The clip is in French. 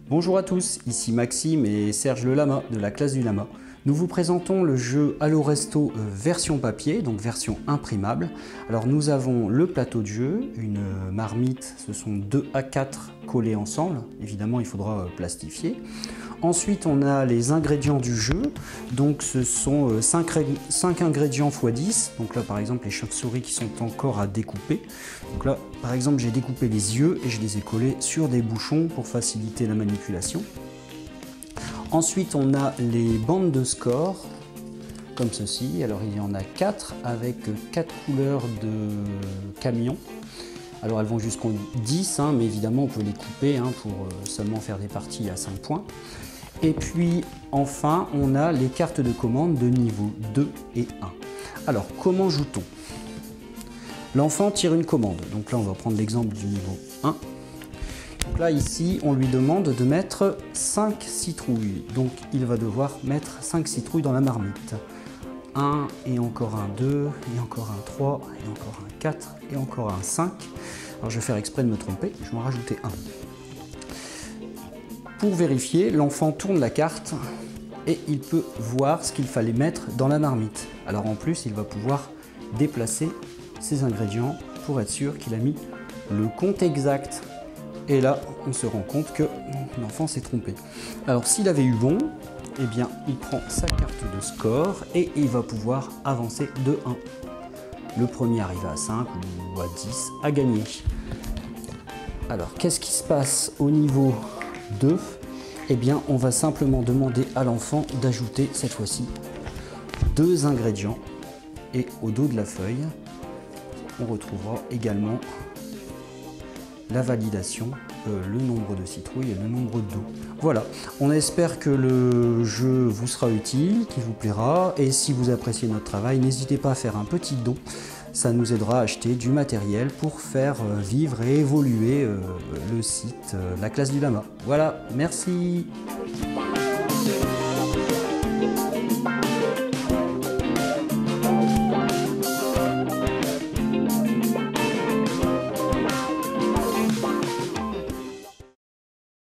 Bonjour à tous, ici Maxime et Serge le Lama de la classe du Lama. Nous vous présentons le jeu Allo Resto version papier, donc version imprimable. Alors nous avons le plateau de jeu, une marmite, ce sont 2 à 4 collés ensemble, évidemment il faudra plastifier. Ensuite on a les ingrédients du jeu, donc ce sont 5 ingrédients x 10, donc là par exemple les chauves-souris qui sont encore à découper. Donc là par exemple j'ai découpé les yeux et je les ai collés sur des bouchons pour faciliter la manipulation. Ensuite on a les bandes de score, comme ceci, alors il y en a 4 avec 4 couleurs de camions. Alors elles vont jusqu'en 10, mais évidemment on peut les couper pour seulement faire des parties à 5 points. Et puis enfin on a les cartes de commande de niveau 2 et 1. Alors comment joue-t-on? L'enfant tire une commande, donc là on va prendre l'exemple du niveau 1. Donc là ici on lui demande de mettre 5 citrouilles, donc il va devoir mettre 5 citrouilles dans la marmite. 1 et encore un 2 et encore un 3 et encore un 4 et encore un 5. Alors je vais faire exprès de me tromper, je vais en rajouter un. Pour vérifier, l'enfant tourne la carte et il peut voir ce qu'il fallait mettre dans la marmite. Alors en plus, il va pouvoir déplacer ses ingrédients pour être sûr qu'il a mis le compte exact. Et là, on se rend compte que l'enfant s'est trompé. Alors s'il avait eu bon, eh bien, il prend sa carte de score et il va pouvoir avancer de 1. Le premier arrivé à 5 ou à 10 a gagné. Alors, qu'est-ce qui se passe au niveau 2? Eh bien, on va simplement demander à l'enfant d'ajouter cette fois-ci 2 ingrédients. Et au dos de la feuille, on retrouvera également la validation, le nombre de citrouilles et le nombre d'eau. Voilà, on espère que le jeu vous sera utile, qu'il vous plaira, et si vous appréciez notre travail, n'hésitez pas à faire un petit don, ça nous aidera à acheter du matériel pour faire vivre et évoluer le site La Classe du Lama. Voilà, merci.